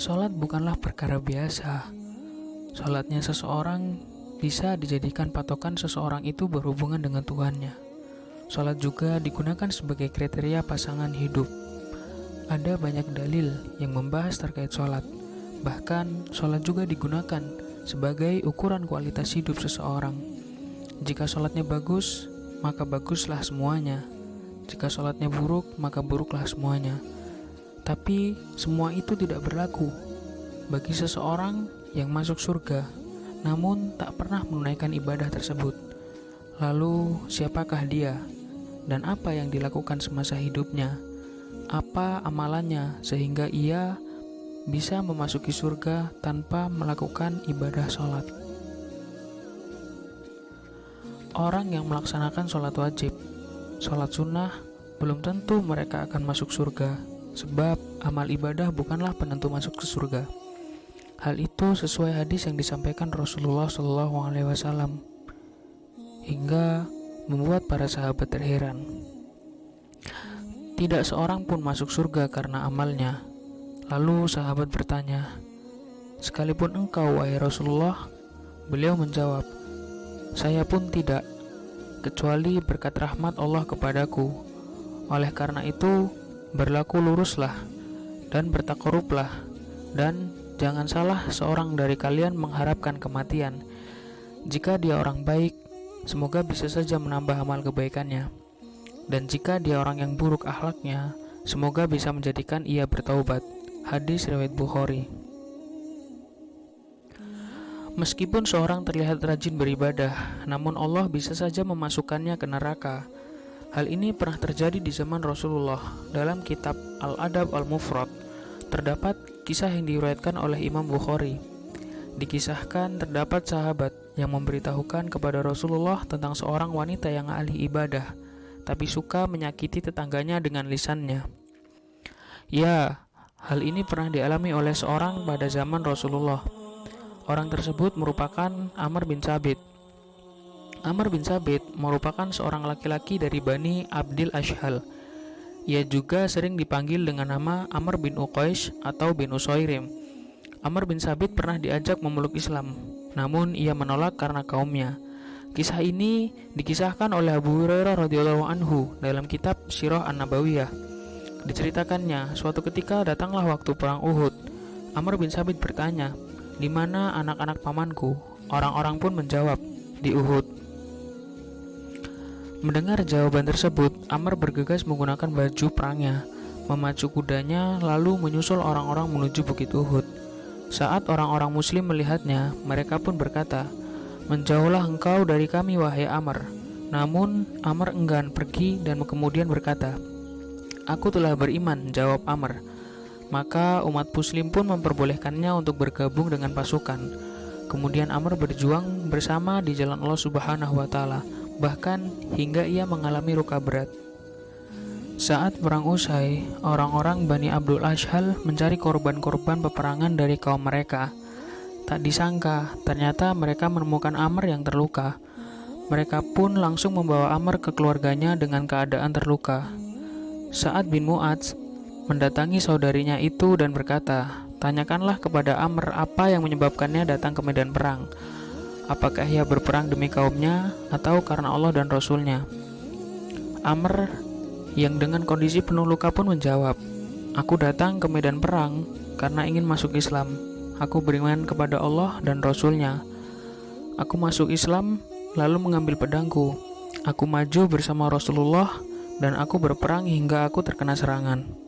Sholat bukanlah perkara biasa. Sholatnya seseorang bisa dijadikan patokan seseorang itu berhubungan dengan Tuhannya. Sholat juga digunakan sebagai kriteria pasangan hidup. Ada banyak dalil yang membahas terkait sholat. Bahkan sholat juga digunakan sebagai ukuran kualitas hidup seseorang. Jika sholatnya bagus, maka baguslah semuanya. Jika sholatnya buruk, maka buruklah semuanya. Tapi semua itu tidak berlaku bagi seseorang yang masuk surga, namun tak pernah menunaikan ibadah tersebut. Lalu siapakah dia? Dan apa yang dilakukan semasa hidupnya? Apa amalannya sehingga ia bisa memasuki surga tanpa melakukan ibadah sholat? Orang yang melaksanakan sholat wajib, sholat sunnah, belum tentu mereka akan masuk surga. Sebab amal ibadah bukanlah penentu masuk ke surga. Hal itu sesuai hadis yang disampaikan Rasulullah SAW, hingga membuat para sahabat terheran. Tidak seorang pun masuk surga karena amalnya. Lalu sahabat bertanya, "Sekalipun engkau, wahai Rasulullah?" Beliau menjawab, "Saya pun tidak, kecuali berkat rahmat Allah kepadaku. Oleh karena itu, berlaku luruslah dan bertakarublah, dan jangan salah seorang dari kalian mengharapkan kematian. Jika dia orang baik, semoga bisa saja menambah amal kebaikannya. Dan jika dia orang yang buruk akhlaknya, semoga bisa menjadikan ia bertaubat." Hadis riwayat Bukhari. Meskipun seorang terlihat rajin beribadah, namun Allah bisa saja memasukkannya ke neraka. Hal ini pernah terjadi di zaman Rasulullah. Dalam kitab Al-Adab Al-Mufrad terdapat kisah yang diriwayatkan oleh Imam Bukhari. Dikisahkan terdapat sahabat yang memberitahukan kepada Rasulullah tentang seorang wanita yang ahli ibadah, tapi suka menyakiti tetangganya dengan lisannya. Ya, hal ini pernah dialami oleh seorang pada zaman Rasulullah. Orang tersebut merupakan Amr bin Sabit. Amr bin Sabit merupakan seorang laki-laki dari Bani Abdil Ashhal. Ia juga sering dipanggil dengan nama Amr bin Uqais atau bin Usairim. Amr bin Sabit pernah diajak memeluk Islam, namun ia menolak karena kaumnya. Kisah ini dikisahkan oleh Abu Hurairah radhiyallahu anhu dalam kitab Sirah An-Nabawiyah. Diceritakannya, suatu ketika datanglah waktu perang Uhud. Amr bin Sabit bertanya, "Di mana anak-anak pamanku?" Orang-orang pun menjawab, "Di Uhud." Mendengar jawaban tersebut, Amr bergegas menggunakan baju perangnya, memacu kudanya, lalu menyusul orang-orang menuju Bukit Uhud. Saat orang-orang muslim melihatnya, mereka pun berkata, "Menjauhlah engkau dari kami, wahai Amr." Namun, Amr enggan pergi dan kemudian berkata, "Aku telah beriman," jawab Amr. Maka umat muslim pun memperbolehkannya untuk bergabung dengan pasukan. Kemudian Amr berjuang bersama di jalan Allah Subhanahu wa Ta'ala, bahkan hingga ia mengalami luka berat. Saat perang usai, orang-orang Bani Abdul Ashhal mencari korban-korban peperangan dari kaum mereka. Tak disangka, ternyata mereka menemukan Amr yang terluka. Mereka pun langsung membawa Amr ke keluarganya dengan keadaan terluka. Sa'ad bin Mu'adz mendatangi saudarinya itu dan berkata, "Tanyakanlah kepada Amr apa yang menyebabkannya datang ke medan perang. Apakah ia berperang demi kaumnya atau karena Allah dan Rasulnya?" Amr yang dengan kondisi penuh luka pun menjawab, "Aku datang ke medan perang karena ingin masuk Islam. Aku beriman kepada Allah dan Rasulnya. Aku masuk Islam lalu mengambil pedangku. Aku maju bersama Rasulullah dan aku berperang hingga aku terkena serangan."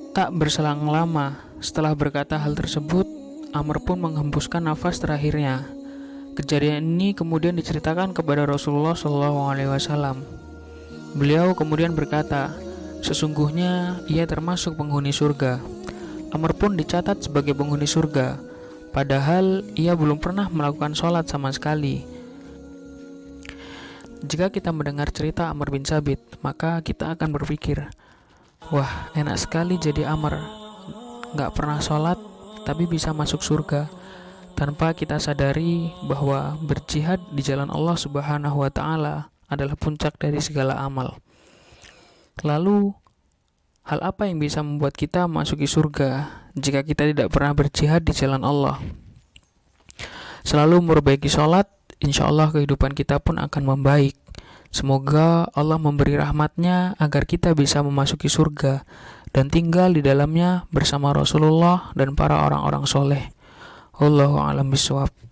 Tak berselang lama setelah berkata hal tersebut, Amr pun menghembuskan nafas terakhirnya. Kejadian ini kemudian diceritakan kepada Rasulullah SAW. Beliau kemudian berkata, "Sesungguhnya ia termasuk penghuni surga." Amr pun dicatat sebagai penghuni surga, padahal ia belum pernah melakukan sholat sama sekali. Jika kita mendengar cerita Amr bin Sabit, maka kita akan berpikir, wah, enak sekali jadi Amr, gak pernah sholat tapi bisa masuk surga, tanpa kita sadari bahwa berjihad di jalan Allah Subhanahu wa Ta'ala adalah puncak dari segala amal. Lalu, Hal apa yang bisa membuat kita masuki surga jika kita tidak pernah berjihad di jalan Allah? Selalu memperbaiki sholat, insya Allah kehidupan kita pun akan membaik. Semoga Allah memberi rahmatnya agar kita bisa memasuki surga dan tinggal di dalamnya bersama Rasulullah dan para orang-orang soleh. Wallahu a'lam bishawab.